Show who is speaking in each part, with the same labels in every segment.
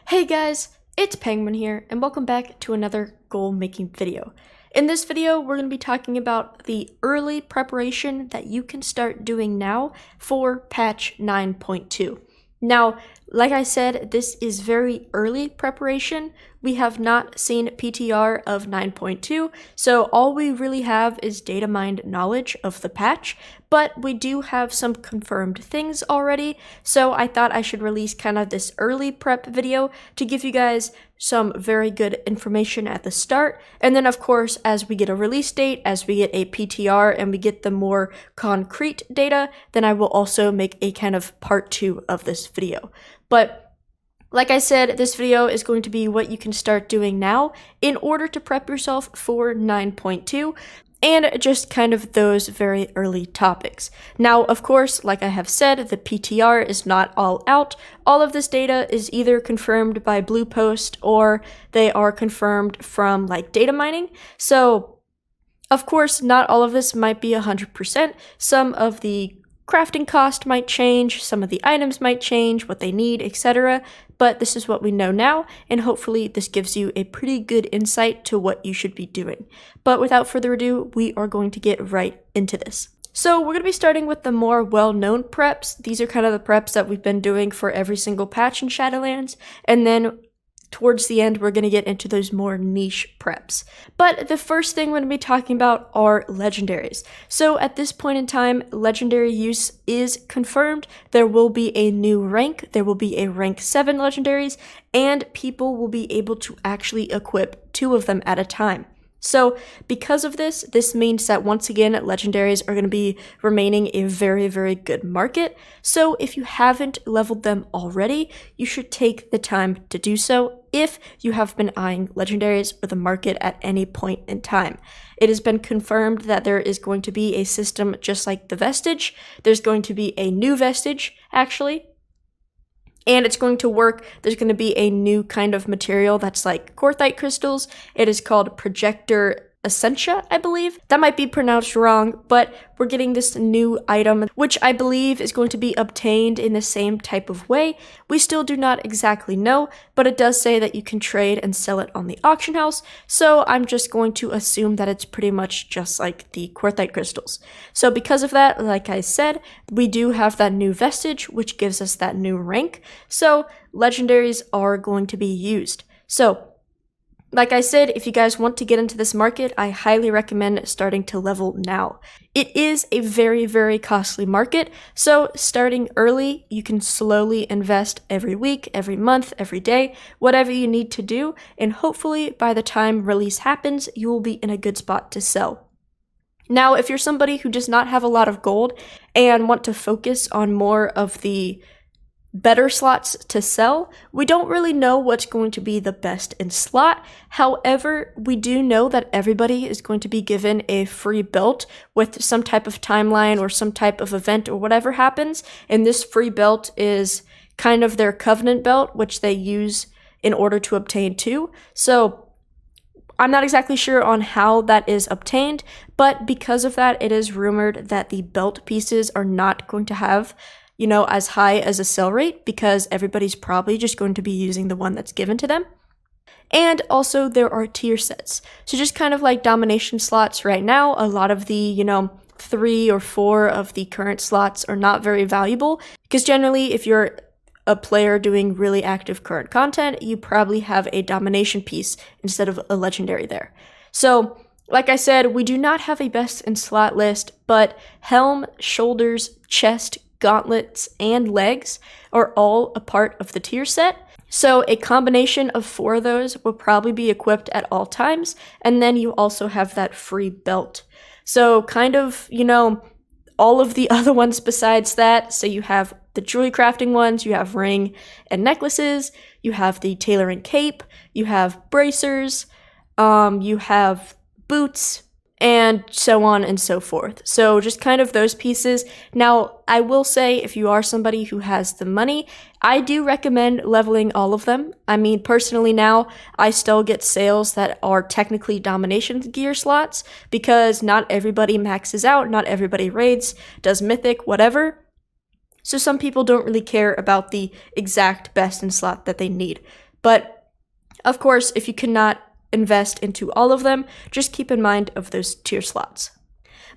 Speaker 1: Hey guys, it's Penguin here, and welcome back to another goal making video. In this video, we're going to be talking about the early preparation that you can start doing now for patch 9.2. Now, like I said, this is very early preparation. We have not seen PTR of 9.2, so all we really have is data mined knowledge of the patch, but we do have some confirmed things already, so I thought I should release kind of this early prep video to give you guys some very good information at the start, and then of course as we get a release date, as we get a PTR, and we get the more concrete data, then I will also make a kind of part 2 of this video. But like I said, this video is going to be what you can start doing now in order to prep yourself for 9.2 and just kind of those very early topics. Now, of course, like I have said, the PTR is not all out. All of this data is either confirmed by Bluepost or they are confirmed from like data mining. So, of course, not all of this might be 100%. Some of the crafting cost might change, some of the items might change, what they need, etc. But this is what we know now, and hopefully this gives you a pretty good insight to what you should be doing. But without further ado, we are going to get right into this. So we're going to be starting with the more well-known preps. These are kind of the preps that we've been doing for every single patch in Shadowlands, and then towards the end, we're going to get into those more niche preps. But the first thing we're going to be talking about are legendaries. So at this point in time, legendary use is confirmed. There will be a new rank. There will be a rank 7 legendaries, and people will be able to actually equip 2 of them at a time. So because of this, this means that once again, legendaries are going to be remaining a very, very good market. So if you haven't leveled them already, you should take the time to do so if you have been eyeing legendaries or the market at any point in time. It has been confirmed that there is going to be a system just like the Vestige. There's going to be a new Vestige, actually. And it's going to work. There's going to be a new kind of material that's like Korthia crystals. It is called Projector Essentia, I believe. That might be pronounced wrong, but we're getting this new item, which I believe is going to be obtained in the same type of way. We still do not exactly know, but it does say that you can trade and sell it on the auction house, so I'm just going to assume that it's pretty much just like the Korthia crystals. So because of that, like I said, we do have that new Vestige, which gives us that new rank, so legendaries are going to be used. So like I said, if you guys want to get into this market, I highly recommend starting to level now. It is a very, very costly market, so starting early, you can slowly invest every week, every month, every day, whatever you need to do, and hopefully by the time release happens, you will be in a good spot to sell. Now, if you're somebody who does not have a lot of gold and want to focus on more of the better slots to sell, we don't really know what's going to be the best in slot. However, we do know that everybody is going to be given a free belt with some type of timeline or some type of event or whatever happens, and this free belt is kind of their covenant belt, which they use in order to obtain 2. So I'm not exactly sure on how that is obtained, but because of that, it is rumored that the belt pieces are not going to have as high as a sell rate because everybody's probably just going to be using the one that's given to them. And also there are tier sets. So just kind of like domination slots right now, a lot of the, 3 or 4 of the current slots are not very valuable because generally if you're a player doing really active current content, you probably have a domination piece instead of a legendary there. So like I said, we do not have a best in slot list, but helm, shoulders, chest, gauntlets, and legs are all a part of the tier set. So a combination of 4 of those will probably be equipped at all times, and then you also have that free belt. So kind of, all of the other ones besides that, so you have the jewelry crafting ones, you have ring and necklaces, you have the tailoring cape, you have bracers, you have boots, and so on and so forth. So just kind of those pieces. Now, I will say if you are somebody who has the money, I do recommend leveling all of them. I mean, personally now, I still get sales that are technically domination gear slots because not everybody maxes out, not everybody raids, does mythic, whatever. So some people don't really care about the exact best in slot that they need. But of course, if you cannot invest into all of them, just keep in mind of those tier slots.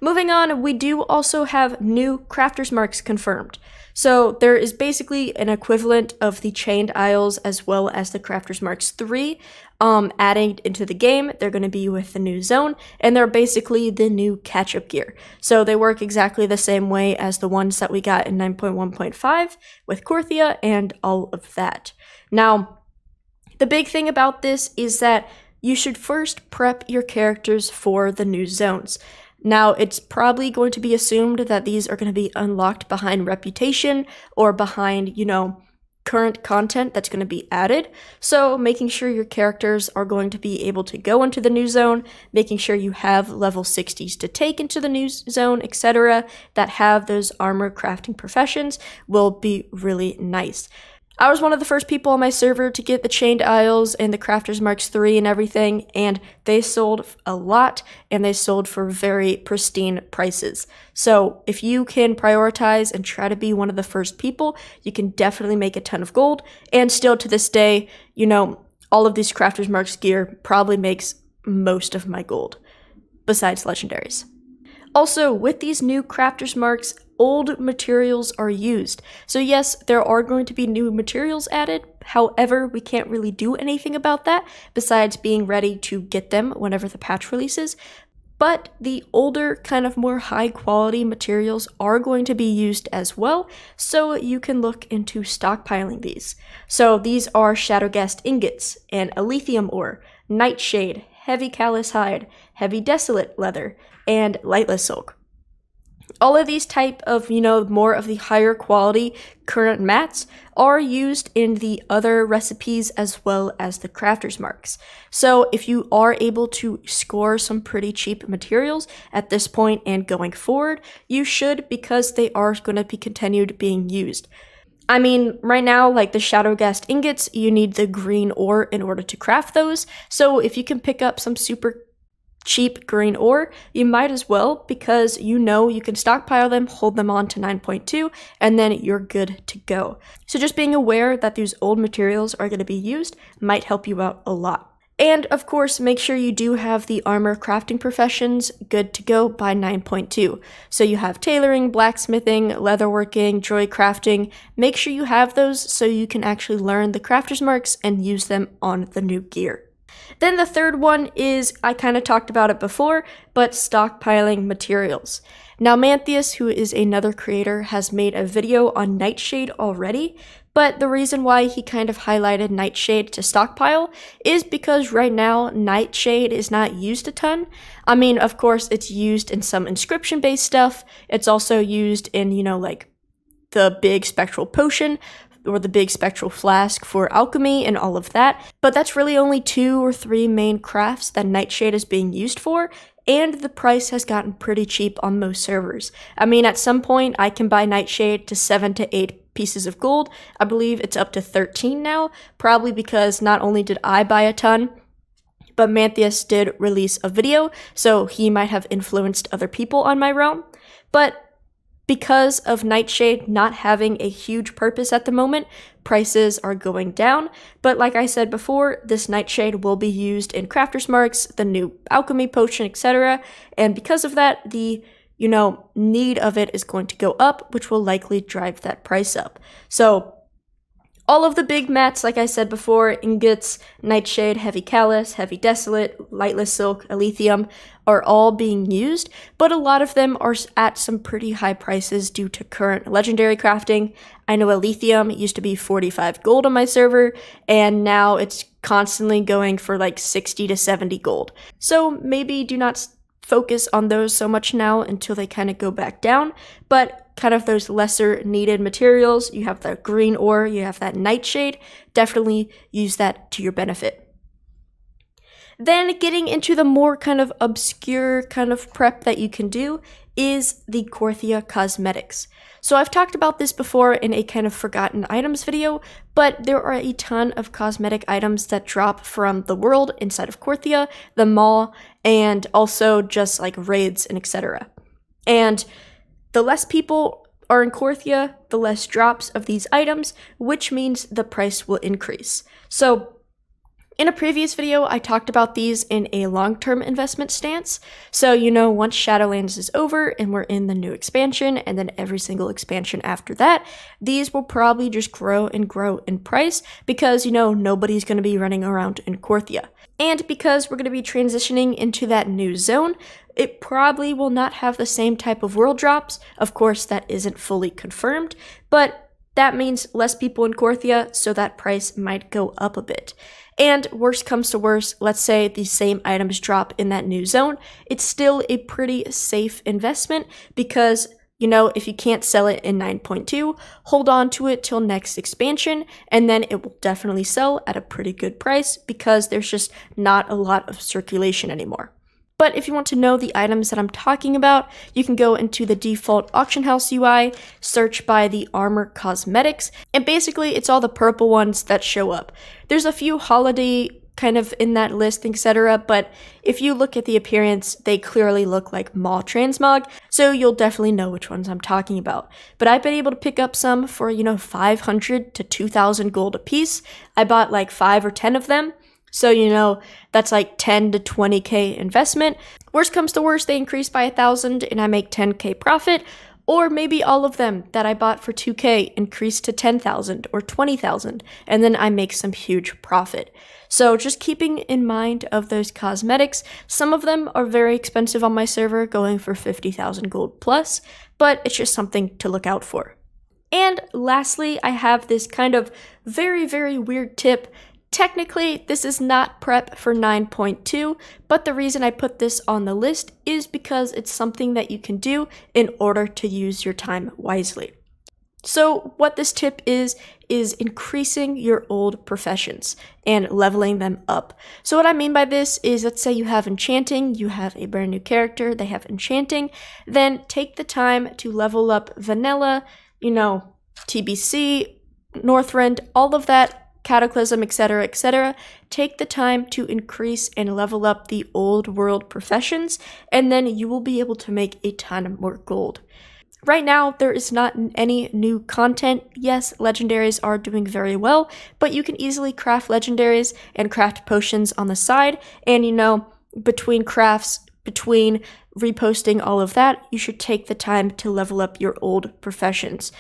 Speaker 1: Moving on, we do also have new crafters marks confirmed. So there is basically an equivalent of the chained isles as well as the crafters marks 3 adding into the game. They're going to be with the new zone, and they're basically the new catch-up gear. So they work exactly the same way as the ones that we got in 9.1.5 with Korthia and all of that. Now, the big thing about this is that you should first prep your characters for the new zones. Now, it's probably going to be assumed that these are going to be unlocked behind reputation or behind, current content that's going to be added. So making sure your characters are going to be able to go into the new zone, making sure you have level 60s to take into the new zone, etc., that have those armor crafting professions will be really nice. I was one of the first people on my server to get the Chained Isles and the Crafters Marks 3 and everything, and they sold a lot, and they sold for very pristine prices. So if you can prioritize and try to be one of the first people, you can definitely make a ton of gold, and still to this day, all of these Crafters Marks gear probably makes most of my gold, besides Legendaries. Also, with these new Crafters Marks, old materials are used. So yes, there are going to be new materials added. However, we can't really do anything about that besides being ready to get them whenever the patch releases. But the older, kind of more high quality materials are going to be used as well, so you can look into stockpiling these. So these are Shadowghast ingots and Elythium ore, Nightshade, Heavy Callous hide, Heavy Desolate leather, and Lightless silk. All of these type of, more of the higher quality current mats are used in the other recipes as well as the crafters marks. So if you are able to score some pretty cheap materials at this point and going forward, you should, because they are going to be continued being used. I mean, right now, like the Shadowghast ingots, you need the green ore in order to craft those. So if you can pick up some super cheap green ore, you might as well, because you can stockpile them, hold them on to 9.2, and then you're good to go. So just being aware that these old materials are going to be used might help you out a lot. And of course, make sure you do have the armor crafting professions good to go by 9.2. So you have tailoring, blacksmithing, leatherworking, droid crafting. Make sure you have those so you can actually learn the crafters marks and use them on the new gear. Then the third one is, I kind of talked about it before, but stockpiling materials. Now Mantheus, who is another creator, has made a video on Nightshade already, but the reason why he kind of highlighted Nightshade to stockpile is because right now Nightshade is not used a ton. I mean, of course, it's used in some inscription-based stuff. It's also used in, like the big spectral potion, or the big spectral flask for alchemy and all of that, but that's really only 2 or 3 main crafts that Nightshade is being used for, and the price has gotten pretty cheap on most servers. I mean, at some point, I can buy Nightshade to 7 to 8 pieces of gold. I believe it's up to 13 now, probably because not only did I buy a ton, but Mantheus did release a video, so he might have influenced other people on my realm. But because of Nightshade not having a huge purpose at the moment, prices are going down. But like I said before, this Nightshade will be used in crafters marks, the new alchemy potion, etc. And because of that, the need of it is going to go up, which will likely drive that price up. So all of the big mats, like I said before, ingots, Nightshade, Heavy Callous, Heavy Desolate, Lightless Silk, Elythium, are all being used, but a lot of them are at some pretty high prices due to current legendary crafting. I know Elythium used to be 45 gold on my server, and now it's constantly going for like 60 to 70 gold. So maybe do not focus on those so much now until they kind of go back down, but kind of those lesser needed materials, you have the green ore, you have that Nightshade, definitely use that to your benefit. Then getting into the more kind of obscure kind of prep that you can do is the Korthia Cosmetics. So I've talked about this before in a kind of forgotten items video, but there are a ton of cosmetic items that drop from the world inside of Korthia, the mall, and also just like raids and etc. And the less people are in Korthia, the less drops of these items, which means the price will increase. So In a previous video, I talked about these in a long-term investment stance. So, once Shadowlands is over and we're in the new expansion, and then every single expansion after that, these will probably just grow and grow in price because, nobody's going to be running around in Korthia. And because we're going to be transitioning into that new zone, it probably will not have the same type of world drops. Of course, that isn't fully confirmed, but that means less people in Korthia, so that price might go up a bit. And worst comes to worst, let's say the same items drop in that new zone, it's still a pretty safe investment because, if you can't sell it in 9.2, hold on to it till next expansion, and then it will definitely sell at a pretty good price because there's just not a lot of circulation anymore. But if you want to know the items that I'm talking about, you can go into the default auction house UI, search by the Korthia Cosmetics, and basically it's all the purple ones that show up. There's a few holiday kind of in that list, etc., but if you look at the appearance, they clearly look like mall transmog, so you'll definitely know which ones I'm talking about. But I've been able to pick up some for, 500 to 2,000 gold a piece. I bought like 5 or 10 of them. So, that's like 10 to 20k investment. Worst comes to worst, they increase by 1,000 and I make 10k profit. Or maybe all of them that I bought for 2k increase to 10,000 or 20,000 and then I make some huge profit. So just keeping in mind of those cosmetics, some of them are very expensive on my server, going for 50,000 gold plus, but it's just something to look out for. And lastly, I have this kind of very, very weird tip. Technically, this is not prep for 9.2, but the reason I put this on the list is because it's something that you can do in order to use your time wisely. So what this tip is increasing your old professions and leveling them up. So what I mean by this is, let's say you have enchanting, you have a brand new character, they have enchanting, then take the time to level up vanilla, TBC, Northrend, all of that, Cataclysm, etc., etc. Take the time to increase and level up the old world professions, and then you will be able to make a ton more gold. Right now, there is not any new content. Yes, legendaries are doing very well, but you can easily craft legendaries and craft potions on the side, and between crafts, between reposting all of that, you should take the time to level up your old professions.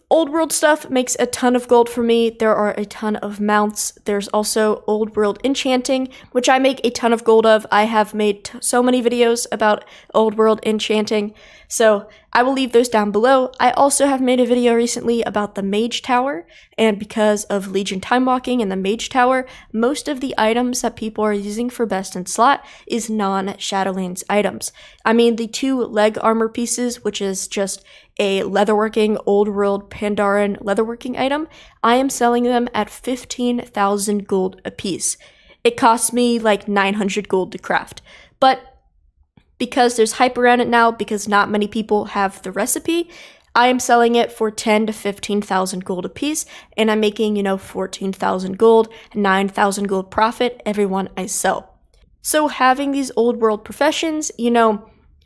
Speaker 1: Old world stuff makes a ton of gold for me. There are a ton of mounts. There's also old world enchanting, which I make a ton of gold of. I have made so many videos about old world enchanting, so I will leave those down below. I also have made a video recently about the Mage Tower, and because of Legion Time Walking and the Mage Tower, most of the items that people are using for best in slot is non-Shadowlands items. I mean, the 2 leg armor pieces, which is just a leatherworking old world Pandaren leatherworking item, I am selling them at 15,000 gold a piece. It costs me like 900 gold to craft, but because there's hype around it now, because not many people have the recipe, I am selling it for 10 to 15,000 gold a piece, and I'm making, 14,000 gold, 9,000 gold profit every one I sell. So having these old world professions,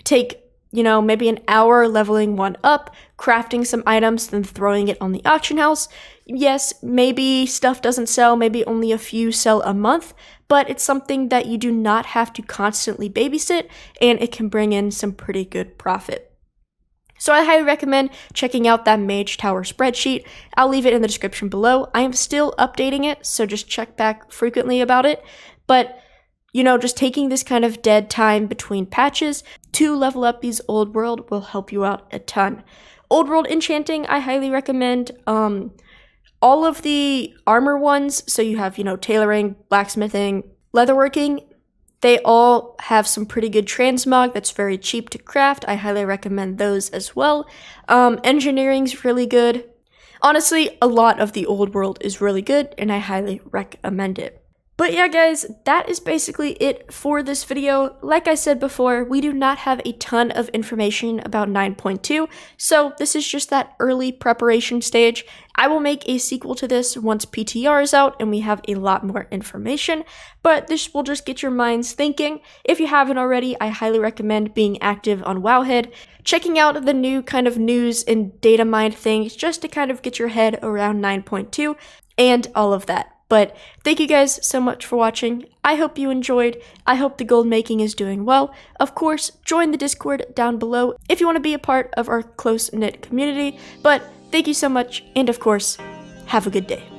Speaker 1: take maybe an hour leveling one up, crafting some items, then throwing it on the auction house. Yes, maybe stuff doesn't sell, maybe only a few sell a month, but it's something that you do not have to constantly babysit, and it can bring in some pretty good profit. So I highly recommend checking out that Mage Tower spreadsheet. I'll leave it in the description below. I am still updating it, so just check back frequently about it, but just taking this kind of dead time between patches to level up these old world will help you out a ton. Old world enchanting, I highly recommend. All of the armor ones, so you have, tailoring, blacksmithing, leatherworking, they all have some pretty good transmog that's very cheap to craft. I highly recommend those as well. Engineering's really good. Honestly, a lot of the old world is really good, and I highly recommend it. But yeah, guys, that is basically it for this video. Like I said before, we do not have a ton of information about 9.2, so this is just that early preparation stage. I will make a sequel to this once PTR is out and we have a lot more information, but this will just get your minds thinking. If you haven't already, I highly recommend being active on Wowhead, checking out the new kind of news and data mined things just to kind of get your head around 9.2 and all of that. But thank you guys so much for watching. I hope you enjoyed. I hope the gold making is doing well. Of course, join the Discord down below if you want to be a part of our close-knit community. But thank you so much, and of course, have a good day.